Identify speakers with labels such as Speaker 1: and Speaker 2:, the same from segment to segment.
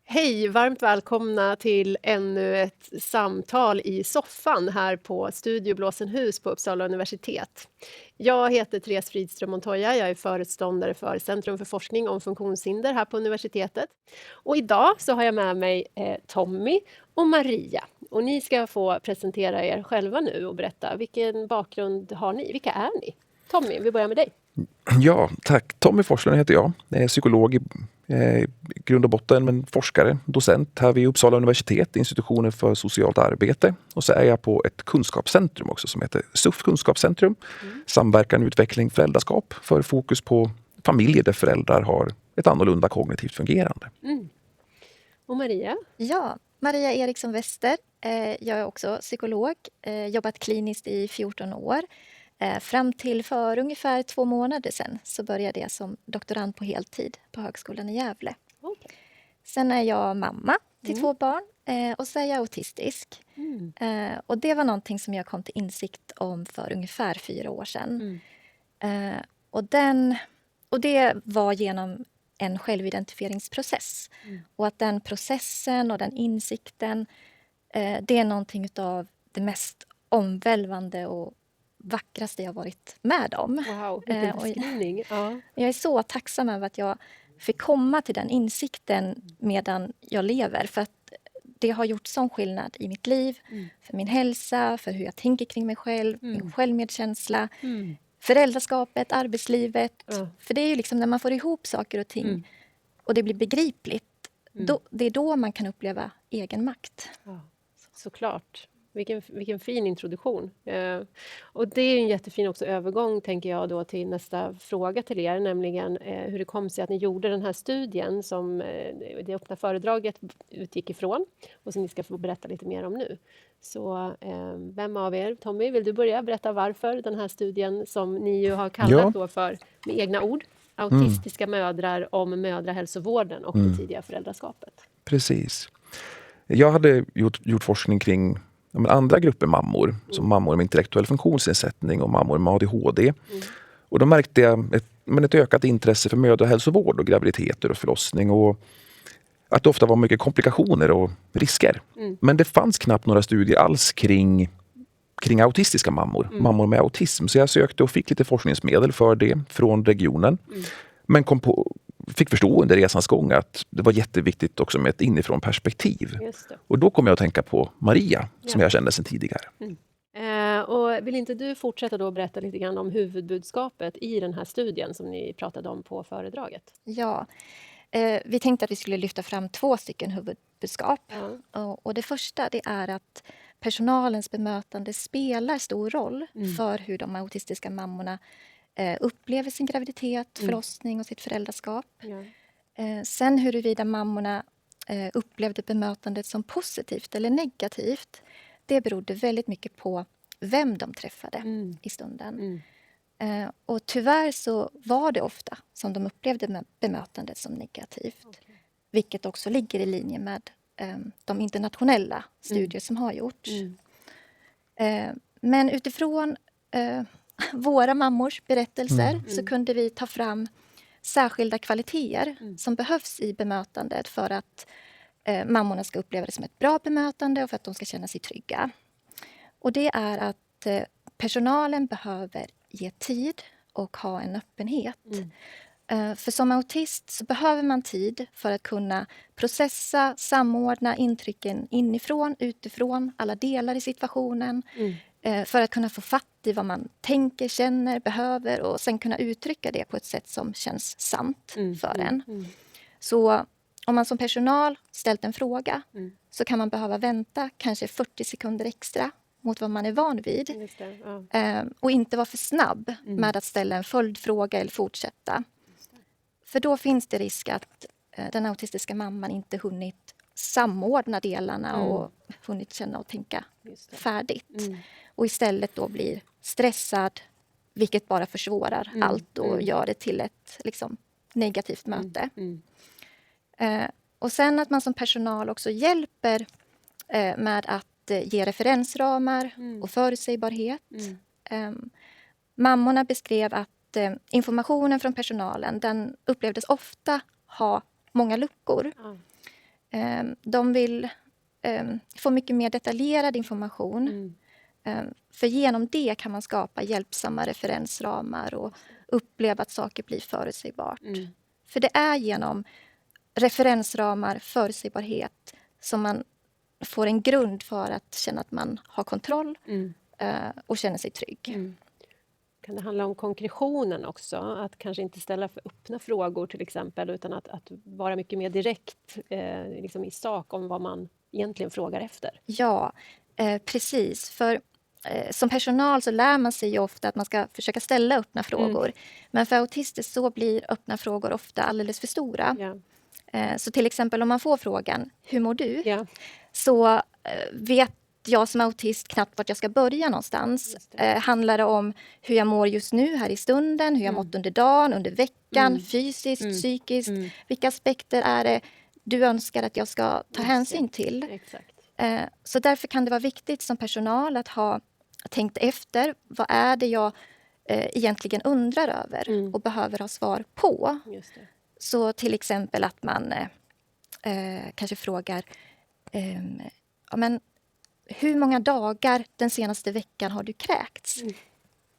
Speaker 1: Hej, varmt välkomna till ännu ett samtal i soffan här på Studio Blåsenhus på Uppsala universitet. Jag heter Therese Fridström Montoya, jag är föreståndare för Centrum för forskning om funktionshinder här på universitetet. Och idag så har jag med mig Tommy och Maria. Och ni ska få presentera er själva nu och berätta vilken bakgrund har ni? Vilka är ni? Tommy, vi börjar med dig.
Speaker 2: Ja, tack. Tommy Forslund heter jag. Jag är psykolog i grund och botten, men forskare, docent här vid Uppsala universitet, institutionen för socialt arbete. Och så är jag på ett kunskapscentrum också som heter SUF kunskapscentrum. Samverkan, utveckling, föräldraskap för fokus på familjer där föräldrar har ett annorlunda kognitivt fungerande.
Speaker 1: Och Maria?
Speaker 3: Ja, Maria Eriksson Wester. Jag är också psykolog, jobbat kliniskt i 14 år. Fram till för ungefär 2 månader sedan så började jag som doktorand på heltid på Högskolan i Gävle.
Speaker 1: Okay.
Speaker 3: Sen är jag mamma till 2 barn och så är jag autistisk. Och det var någonting som jag kom till insikt om för ungefär 4 år sedan. Och det var genom en självidentifieringsprocess. Och att den processen och den insikten, det är någonting av det mest omvälvande och vackraste jag varit med om.
Speaker 1: Wow, vilken beskrivning. Ja.
Speaker 3: Jag är så tacksam över att jag fick komma till den insikten medan jag lever. För att det har gjort sån skillnad i mitt liv, för min hälsa, för hur jag tänker kring mig själv, min självmedkänsla, föräldraskapet, arbetslivet. För det är ju liksom när man får ihop saker och ting och det blir begripligt, det är då man kan uppleva egen makt.
Speaker 1: Ja, såklart. Vilken fin introduktion. Och det är en jättefin också övergång, tänker jag, då till nästa fråga till er, nämligen hur det kom sig att ni gjorde den här studien som det öppna föredraget utgick ifrån och som ni ska få berätta lite mer om nu. Så vem av er, Tommy, vill du börja berätta varför den här studien som ni ju har kallat då för, med egna ord, autistiska mödrar om mödrahälsovården och det tidiga föräldraskapet?
Speaker 2: Precis. Jag hade gjort forskning kring andra grupper mammor, som mammor med intellektuell funktionsnedsättning och mammor med ADHD. Och då märkte jag ett ökat intresse för mödrahälsovård och graviditeter och förlossning och att det ofta var mycket komplikationer och risker. Men det fanns knappt några studier alls kring autistiska mammor med autism. Så jag sökte och fick lite forskningsmedel för det från regionen. Men fick förstå under resans gång att det var jätteviktigt också med ett inifrån perspektiv. Och då kom jag att tänka på Maria, som jag kände sedan tidigare.
Speaker 1: Och vill inte du fortsätta då berätta lite grann om huvudbudskapet i den här studien som ni pratade om på föredraget?
Speaker 3: Ja, vi tänkte att vi skulle lyfta fram 2 stycken huvudbudskap. Och det första, det är att personalens bemötande spelar stor roll för hur de autistiska mammorna upplever sin graviditet, förlossning och sitt föräldraskap. Sen huruvida mammorna upplevde bemötandet som positivt eller negativt, det berodde väldigt mycket på vem de träffade i stunden. Och tyvärr så var det ofta som de upplevde bemötandet som negativt. Vilket också ligger i linje med de internationella studier som har gjorts. Men utifrån våra mammors berättelser så kunde vi ta fram särskilda kvaliteter som behövs i bemötandet för att mammorna ska uppleva det som ett bra bemötande och för att de ska känna sig trygga. Och det är att personalen behöver ge tid och ha en öppenhet. För som autist så behöver man tid för att kunna processa, samordna intrycken inifrån, utifrån, alla delar i situationen. För att kunna få fatt i vad man tänker, känner, behöver och sen kunna uttrycka det på ett sätt som känns sant för en. Så om man som personal ställt en fråga så kan man behöva vänta kanske 40 sekunder extra mot vad man är van vid. Och inte vara för snabb med att ställa en följdfråga eller fortsätta. För då finns det risk att den autistiska mamman inte hunnit samordna delarna och hunnit känna och tänka färdigt. Och istället då blir stressad, vilket bara försvårar allt och gör det till ett negativt möte. Och sen att man som personal också hjälper med att ge referensramar och förutsägbarhet. Mammorna beskrev att informationen från personalen, den upplevdes ofta ha många luckor. De vill få mycket mer detaljerad information. För genom det kan man skapa hjälpsamma referensramar och uppleva att saker blir förutsägbart. För det är genom referensramar, förutsägbarhet som man får en grund för att känna att man har kontroll och känner sig trygg.
Speaker 1: Kan det handla om konkretionen också? Att kanske inte ställa för öppna frågor till exempel, utan att vara mycket mer direkt liksom i sak om vad man egentligen frågar efter?
Speaker 3: Ja, precis. För som personal så lär man sig ju ofta att man ska försöka ställa öppna frågor. Men för autister så blir öppna frågor ofta alldeles för stora.
Speaker 1: Ja.
Speaker 3: Så till exempel om man får frågan, hur mår du?
Speaker 1: Ja.
Speaker 3: Så vet jag som autist knappt vart jag ska börja någonstans. Handlar det om hur jag mår just nu här i stunden, hur jag mått under dagen, under veckan, fysiskt, psykiskt. Vilka aspekter är det du önskar att jag ska ta hänsyn till?
Speaker 1: Exakt.
Speaker 3: Så därför kan det vara viktigt som personal att ha tänkt efter. Vad är det jag egentligen undrar över och behöver ha svar på?
Speaker 1: Just det.
Speaker 3: Så till exempel att man kanske frågar men hur många dagar den senaste veckan har du kräkts?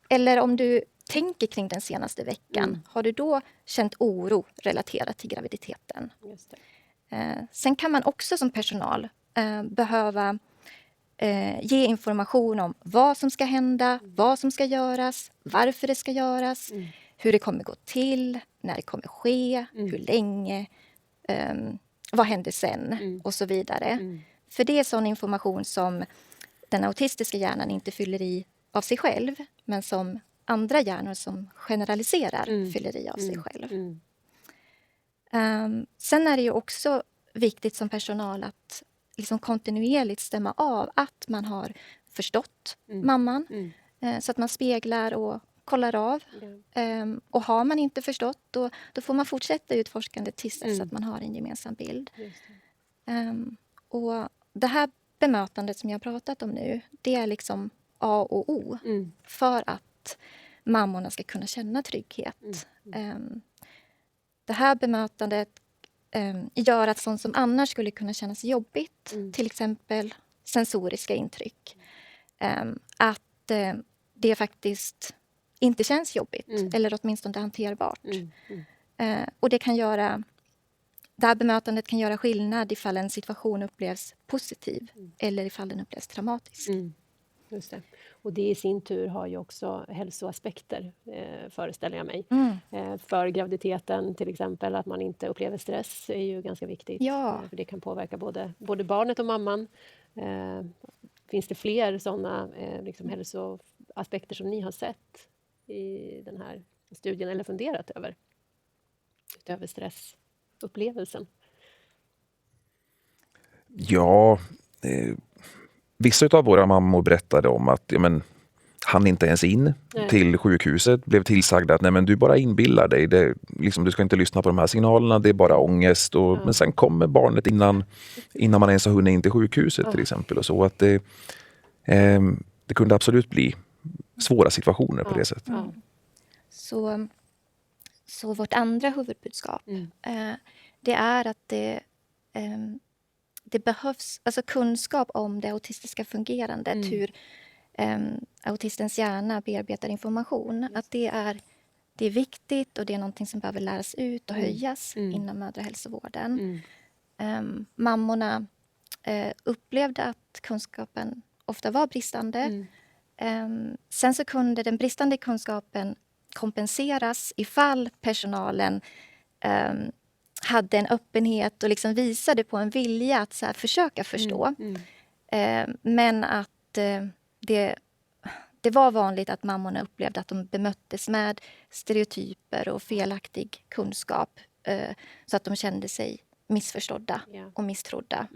Speaker 3: Eller om du tänker kring den senaste veckan, har du då känt oro relaterat till graviditeten?
Speaker 1: Just det.
Speaker 3: Sen kan man också som personal behöva ge information om vad som ska hända, vad som ska göras, varför det ska göras, hur det kommer gå till, när det kommer ske, hur länge, vad händer sen och så vidare. För det är sån information som den autistiska hjärnan inte fyller i av sig själv, men som andra hjärnor som generaliserar fyller i av sig själv. Sen är det ju också viktigt som personal att liksom kontinuerligt stämma av att man har förstått mamman. Så att man speglar och kollar av. Och har man inte förstått, då får man fortsätta utforskandet tills dess att man har en gemensam bild. Och det här bemötandet som jag har pratat om nu, det är liksom A och O för att mammorna ska kunna känna trygghet. Det här bemötandet gör att sånt som annars skulle kunna kännas jobbigt, till exempel sensoriska intryck, att det faktiskt inte känns jobbigt eller åtminstone hanterbart. Och det här bemötandet kan göra skillnad ifall en situation upplevs positiv eller ifall den upplevs traumatisk.
Speaker 1: Just det. Och det i sin tur har ju också hälsoaspekter, föreställer jag mig. För graviditeten till exempel, att man inte upplever stress är ju ganska viktigt.
Speaker 3: Ja.
Speaker 1: För det kan påverka både barnet och mamman. Finns det fler sådana liksom hälsoaspekter som ni har sett i den här studien eller funderat över? Utöver stressupplevelsen.
Speaker 2: Ja, vissa av våra mammor berättade om att han inte ens in till sjukhuset, blev tillsagda att nej, men du bara inbillar dig, du ska inte lyssna på de här signalerna, det är bara ångest. Men sen kommer barnet innan man ens har hunnit in till sjukhuset till exempel. Och så att det kunde absolut bli svåra situationer på det sättet.
Speaker 3: Så vårt andra huvudbudskap det är att det behövs alltså kunskap om det autistiska fungerandet, hur autistens hjärna bearbetar information. Att det är viktigt och det är någonting som behöver läras ut och höjas inom mödrahälsovården. Mammorna upplevde att kunskapen ofta var bristande. Sen så kunde den bristande kunskapen kompenseras ifall personalen hade en öppenhet och liksom visade på en vilja att så här försöka förstå. Men att det var vanligt att mammorna upplevde att de bemöttes med stereotyper och felaktig kunskap så att de kände sig missförstådda och misstrodda.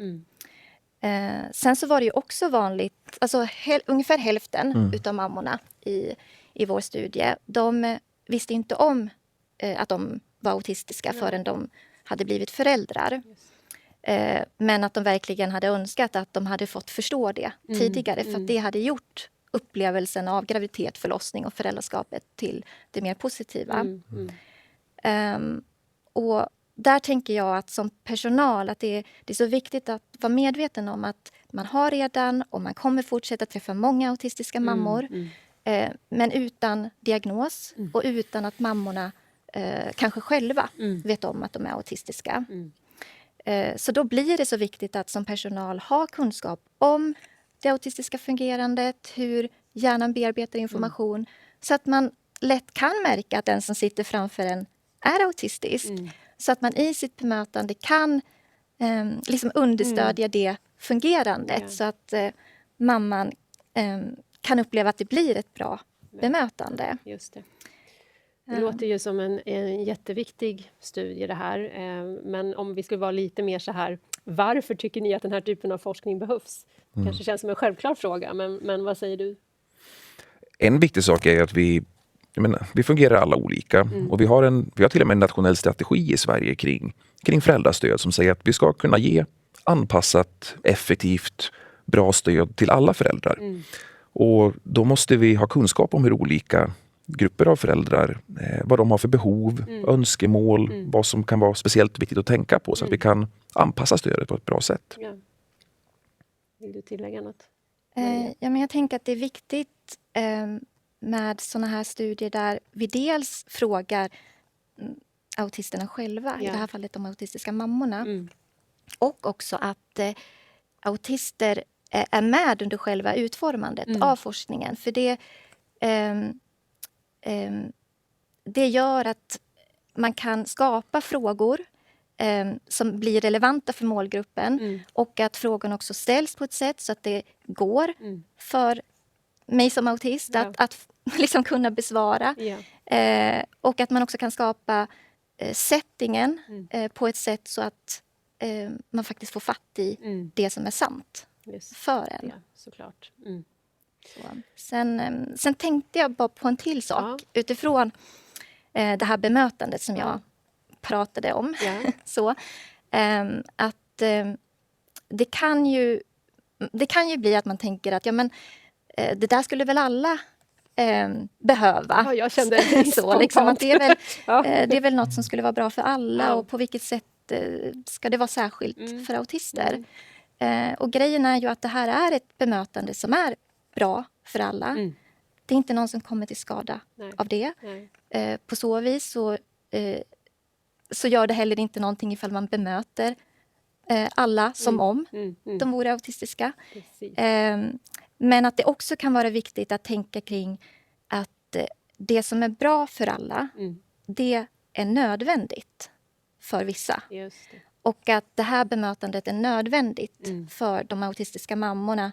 Speaker 3: Sen så var det ju också vanligt, alltså ungefär hälften utav mammorna i vår studie, de visste inte om att de var autistiska förrän de hade blivit föräldrar. Men att de verkligen hade önskat att de hade fått förstå det tidigare, för att det hade gjort upplevelsen av graviditet, förlossning och föräldraskapet till det mer positiva. Och där tänker jag att som personal att det är så viktigt att vara medveten om att man har redan och man kommer fortsätta träffa många autistiska mammor. Men utan diagnos och utan att mammorna kanske själva vet om att de är autistiska. Så då blir det så viktigt att som personal ha kunskap om det autistiska fungerandet, hur hjärnan bearbetar information, så att man lätt kan märka att den som sitter framför en är autistisk. Så att man i sitt bemötande kan liksom understödja det fungerandet, så att mamman kan uppleva att det blir ett bra bemötande.
Speaker 1: Just det. Det låter ju som en jätteviktig studie det här. Men om vi skulle vara lite mer så här, varför tycker ni att den här typen av forskning behövs? Kanske känns som en självklar fråga, men vad säger du?
Speaker 2: En viktig sak är att vi fungerar alla olika. Och vi har till och med en nationell strategi i Sverige kring föräldrastöd som säger att vi ska kunna ge anpassat, effektivt, bra stöd till alla föräldrar. Och då måste vi ha kunskap om hur olika grupper av föräldrar, vad de har för behov, önskemål, vad som kan vara speciellt viktigt att tänka på så att vi kan anpassa stödet på ett bra sätt.
Speaker 1: Ja. Vill du tillägga något?
Speaker 3: Ja, men jag tänker att det är viktigt med såna här studier där vi dels frågar autisterna själva, i det här fallet de autistiska mammorna, och också att autister är med under själva utformandet av forskningen. För det gör att man kan skapa frågor som blir relevanta för målgruppen och att frågan också ställs på ett sätt så att det går för mig som autist att liksom kunna besvara. Och att man också kan skapa settingen på ett sätt så att man faktiskt får fatt i det som är sant för en.
Speaker 1: Ja, såklart.
Speaker 3: Så. Sen tänkte jag bara på en till sak utifrån det här bemötandet som jag pratade om. Så, att det kan ju bli att man tänker att det där skulle väl alla behöva.
Speaker 1: Ja, jag kände det
Speaker 3: så, liksom, att det är väl något som skulle vara bra för alla och på vilket sätt ska det vara särskilt för autister. Och grejen är ju att det här är ett bemötande som är bra för alla. Det är inte någon som kommer till skada av det. På så vis så gör det heller inte någonting ifall man bemöter alla som om de vore autistiska. Men att det också kan vara viktigt att tänka kring att det som är bra för alla, det är nödvändigt för vissa.
Speaker 1: Just det.
Speaker 3: Och att det här bemötandet är nödvändigt för de autistiska mammorna.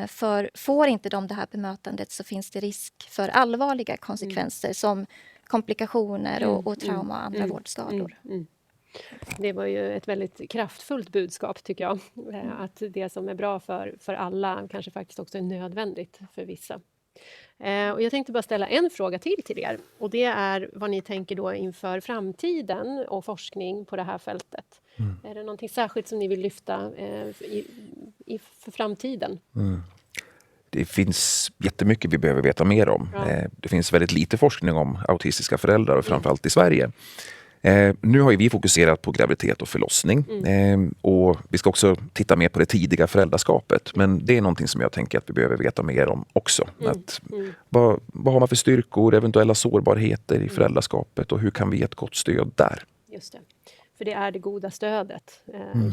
Speaker 3: För får inte de det här bemötandet så finns det risk för allvarliga konsekvenser som komplikationer och trauma och andra vårdskador.
Speaker 1: Det var ju ett väldigt kraftfullt budskap tycker jag. Att det som är bra för alla kanske faktiskt också är nödvändigt för vissa. Och jag tänkte bara ställa en fråga till er. Och det är vad ni tänker då inför framtiden och forskning på det här fältet. Är det någonting särskilt som ni vill lyfta för framtiden?
Speaker 2: Det finns jättemycket vi behöver veta mer om. Det finns väldigt lite forskning om autistiska föräldrar och framförallt i Sverige. Nu har ju vi fokuserat på graviditet och förlossning och vi ska också titta mer på det tidiga föräldraskapet. Men det är någonting som jag tänker att vi behöver veta mer om också. Vad har man för styrkor, eventuella sårbarheter i föräldraskapet och hur kan vi ge ett gott stöd där?
Speaker 1: Just det. För det är det goda stödet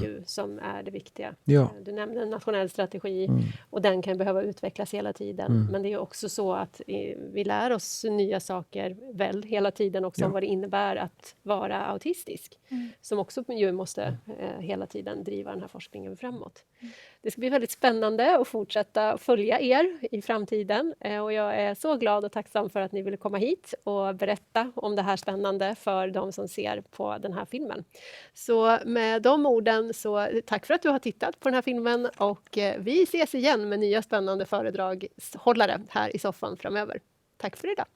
Speaker 1: ju, som är det viktiga.
Speaker 2: Ja.
Speaker 1: Du nämnde en nationell strategi och den kan behöva utvecklas hela tiden. Men det är också så att vi lär oss nya saker väl hela tiden också om vad det innebär att vara autistisk. Som också ju måste hela tiden driva den här forskningen framåt. Det ska bli väldigt spännande att fortsätta följa er i framtiden. Och jag är så glad och tacksam för att ni ville komma hit och berätta om det här spännande för de som ser på den här filmen. Så med de orden så tack för att du har tittat på den här filmen och vi ses igen med nya spännande föredragshållare här i soffan framöver. Tack för idag!